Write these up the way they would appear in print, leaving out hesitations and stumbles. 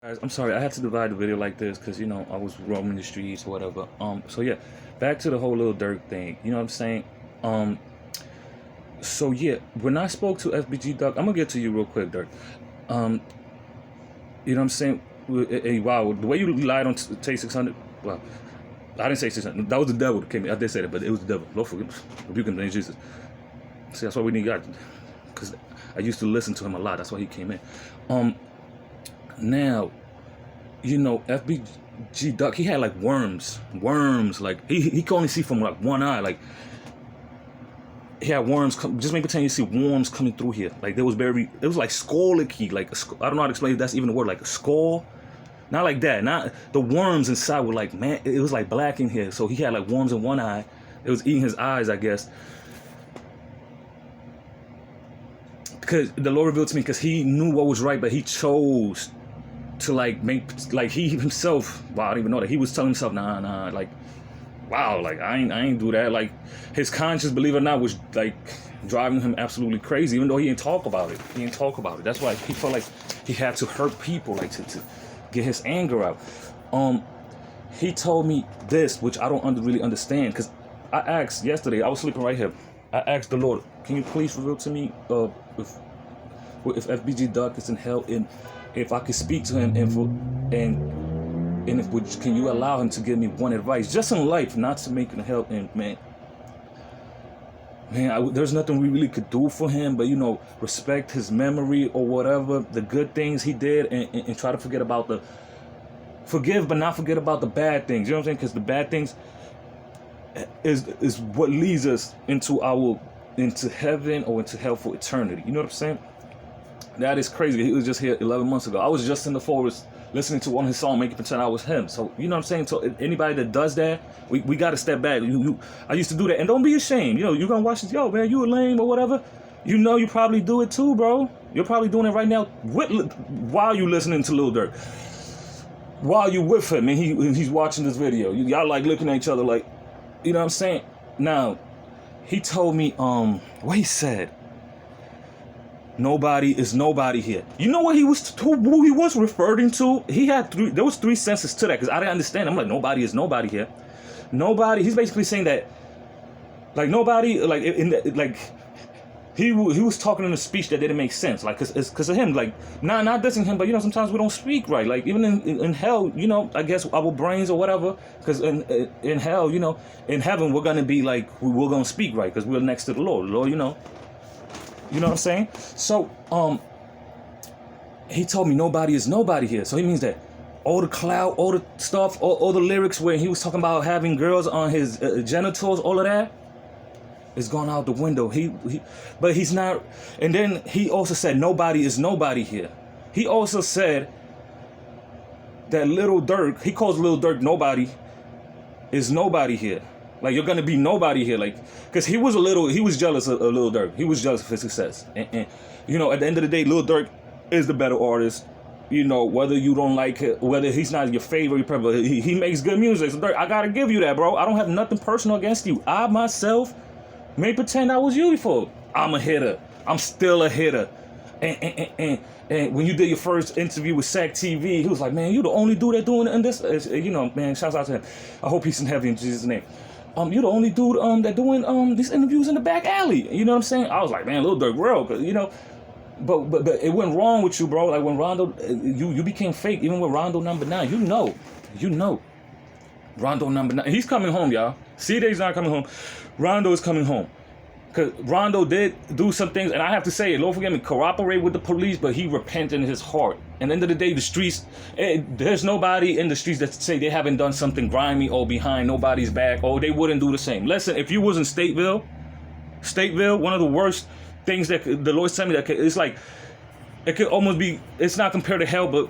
Guys, I'm sorry, I had to divide the video like this because I was roaming the streets or whatever. So yeah, back to the whole little Dirk thing. You know what I'm saying? Um, so yeah, when I spoke to FBG Duck, I'm gonna get to you real quick, Dirk. Um, you know what I'm saying? Hey, wow, the way you lied on Tay 600. Well, I didn't say 600. That was the devil that came in. I did say that, but it was the devil. Lord forgive, rebuke him in the name of Jesus. See, that's why we need God, because I used to listen to him a lot. That's why he came in. Um, Now, FBG Duck, he had like worms. Like he could only see from like one eye. Like he had worms. Just maybe pretend you see worms coming through here. Like it was like skull-icky. Like I don't know how to explain if that's even a word. Like a skull. Not like that. Not the worms inside were like, man. It was like black in here. So he had like worms in one eye. It was eating his eyes, I guess. Because the Lord revealed to me, because he knew what was right, but he chose to like make, like he himself, wow, I don't even know that he was telling himself, nah, like, wow, like I ain't do that. Like his conscience, believe it or not, was like driving him absolutely crazy, even though he didn't talk about it. That's why he felt like he had to hurt people, like to get his anger out. He told me this, which I don't really understand, because I asked yesterday, I was sleeping right here. I asked the Lord, can you please reveal to me if FBG Duck is in hell, and if I could speak to him, and can you allow him to give me one advice, just in life, not to make him help. And there's nothing we really could do for him, but respect his memory or whatever, the good things he did, and try to forgive, but not forget about the bad things. You know what I'm saying? Because the bad things is what leads us into heaven or into hell for eternity. You know what I'm saying? That is crazy. He was just here 11 months ago. I was just in the forest listening to one of his songs, making pretend I was him. So, you know what I'm saying? So anybody that does that, we got to step back. I used to do that. And don't be ashamed. You're going to watch this. Yo, man, you a lame or whatever. You probably do it too, bro. You're probably doing it right now while you listening to Lil Durk. While you with him and he's watching this video. Y'all like looking at each other like, you know what I'm saying? Now, he told me, what he said. Nobody is nobody here. You know what who he was referring to? There was three senses to that, because I didn't understand. I'm like, nobody is nobody here. Nobody. He's basically saying that, like, nobody, like he was talking in a speech that didn't make sense, like, cause of him, like, not dissing him, but sometimes we don't speak right, like even in hell, I guess our brains or whatever, because in hell, in heaven we're gonna be like, we're gonna speak right, because we're next to the Lord, you know what I'm saying? So, he told me nobody is nobody here. So he means that all the cloud, all the stuff, all the lyrics where he was talking about having girls on his genitals, all of that is gone out the window. But he's not. And then he also said nobody is nobody here. He also said that Lil Durk, he calls Lil Durk nobody is nobody here. Like, you're gonna be nobody here, like, because he was jealous of Lil Durk. He was jealous of his success, and at the end of the day, Lil Durk is the better artist. Whether you don't like it, whether he's not your favorite, he makes good music. So Durk, I gotta give you that, bro. I don't have nothing personal against you. I myself may pretend I was you before. I'm a hitter. I'm still a hitter. And when you did your first interview with SAC TV, he was like, man, you the only dude that doing it in this. Man, shouts out to him. I hope he's in heaven in Jesus' name. You're the only dude that doing these interviews in the back alley. You know what I'm saying? I was like, man, Lil Durk real, cause but it went wrong with you, bro. Like when Rondo, you became fake, even with Rondo number 9. You know, Rondo number 9. He's coming home, y'all. C-Day's not coming home. Rondo is coming home. Because Rondo did do some things, and I have to say, Lord forgive me, cooperate with the police, but he repented in his heart. And at the end of the day, the streets, there's nobody in the streets that say they haven't done something grimy or behind nobody's back, or they wouldn't do the same. Listen, if you was in Stateville, one of the worst things that the Lord sent me, it's like, it could almost be, it's not compared to hell, but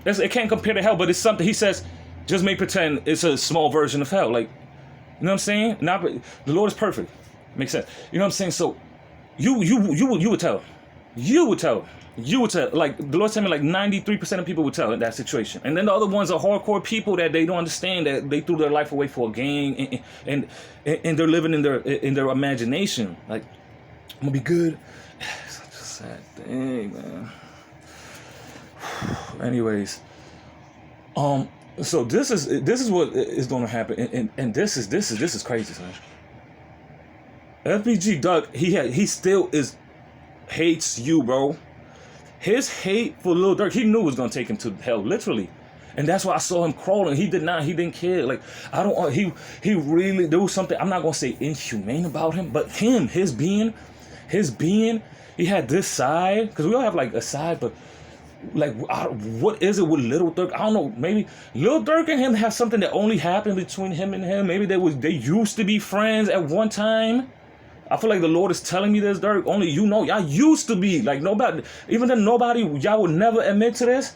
it can't compare to hell, but it's something, he says, just make pretend it's a small version of hell. Like, you know what I'm saying? The Lord is perfect. Makes sense. You know what I'm saying? So you would tell. You would tell. Like, the Lord said me, like 93% of people would tell in that situation. And then the other ones are hardcore people that they don't understand, that they threw their life away for a game, and they're living in their imagination. Like, I'm gonna be good. It's such a sad thing, man. Anyways, so this is what is going to happen, and this is crazy, man. FBG Duck, he still hates you, bro. His hate for Lil Durk, he knew it was gonna take him to hell, literally. And that's why I saw him crawling. He didn't care. Like, I don't, he really, there was something, I'm not gonna say inhumane about him, but his being, he had this side, because we all have like a side, but like, what is it with Lil Durk? I don't know, maybe Lil Durk and him have something that only happened between him and him. Maybe they used to be friends at one time. I feel like the Lord is telling me this, Durk. Only you know. Y'all used to be. Like, nobody, even then nobody, y'all would never admit to this.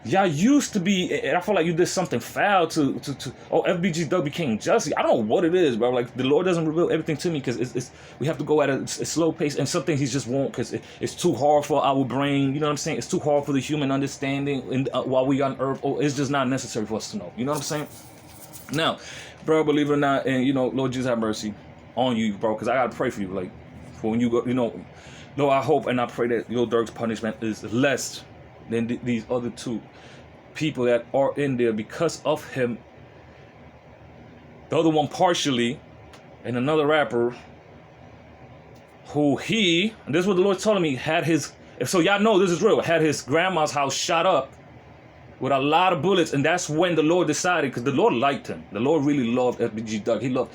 Y'all used to be, and I feel like you did something foul to FBG Duck became just. I don't know what it is, bro. Like, the Lord doesn't reveal everything to me because we have to go at a slow pace, and something he just won't because it's too hard for our brain. You know what I'm saying? It's too hard for the human understanding and while we on earth. Or it's just not necessary for us to know. You know what I'm saying? Now, bro, believe it or not, and Lord Jesus have mercy on you, bro, because I gotta pray for you, like, for when you go, no, I hope and I pray that Lil Durk's punishment is less than these other two people that are in there because of him. The other one partially, and another rapper who and this is what the Lord's telling me, had his, so y'all know this is real, had his grandma's house shot up with a lot of bullets, and that's when the Lord decided, because the Lord liked him. The Lord really loved FBG Duck. He loved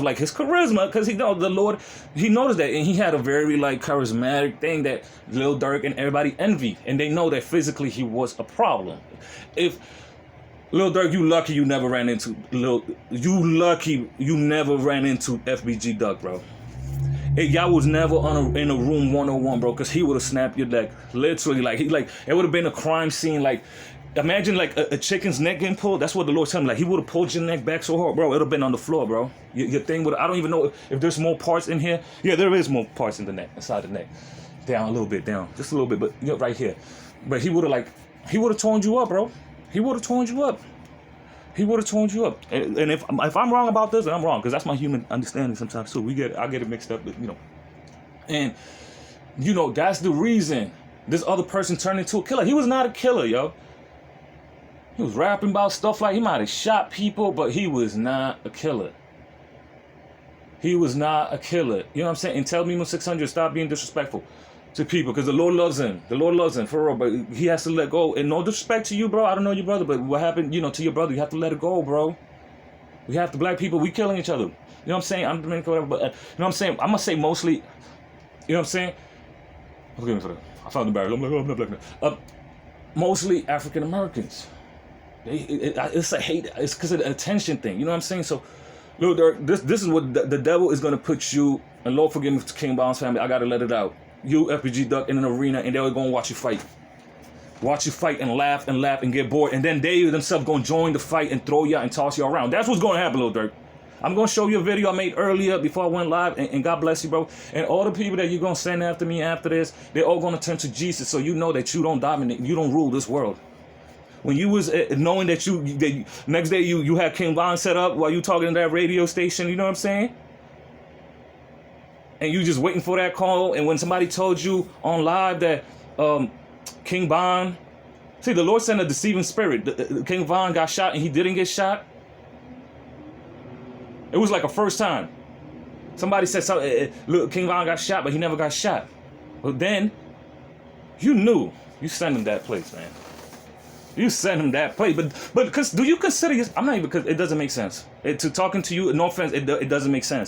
like his charisma, because the Lord, he noticed that, and he had a very like charismatic thing that Lil Durk and everybody envied, and they know that physically he was a problem. If Lil Durk, you lucky you never ran into FBG Duck, bro. Y'all was never in a room 101, bro, because he would have snapped your neck, literally. Like, it would have been a crime scene. Like, imagine like a chicken's neck getting pulled. That's what the Lord told me. Like, he would have pulled your neck back so hard, bro. It would have been on the floor, bro. Your thing would. I don't even know if there's more parts in here. Yeah, there is more parts in the neck, inside the neck. Down a little bit, down, just a little bit, but right here. But he would have torn you up, bro. He would have torn you up. And if I'm wrong about this, then I'm wrong, because that's my human understanding sometimes too. I get it mixed up, and that's the reason this other person turned into a killer. He was not a killer, yo. He was rapping about stuff like he might have shot people, but he was not a killer. He was not a killer. You know what I'm saying? And tell Mimo 600, stop being disrespectful to people, because the Lord loves him. The Lord loves him, for real, but he has to let go. And no disrespect to you, bro. I don't know your brother, but what happened, to your brother, you have to let it go, bro. We have to, black people, we killing each other. You know what I'm saying? I'm Dominican, whatever, but you know what I'm saying? I'm going to say mostly, you know what I'm saying? Forgive me for that. I found the barrier. I'm like, oh, I'm not black. Mostly African Americans. It's a hate. It's because of the attention thing. You know what I'm saying? So, Lil Durk, this is what the devil is going to put you, and Lord forgive me to King Bond's family, I got to let it out. You, FBG Duck, in an arena, and they're going to watch you fight. Watch you fight and laugh and get bored. And then they themselves going to join the fight and throw you and toss you around. That's what's going to happen, Lil Durk. I'm going to show you a video I made earlier before I went live. And God bless you, bro. And all the people that you're going to send after me after this, they're all going to turn to Jesus. So you know that you don't dominate. You don't rule this world. When you was knowing that next day you had King Von set up while you talking to that radio station, you know what I'm saying? And you just waiting for that call. And when somebody told you on live that King Von, see, the Lord sent a deceiving spirit. King Von got shot and he didn't get shot. It was like a first time. Somebody said something, look, King Von got shot, but he never got shot. But then you knew. You sent him that place, man. You sent him that place, but because do you consider I'm not even, because it doesn't make sense. To talking to you, no offense, it doesn't make sense.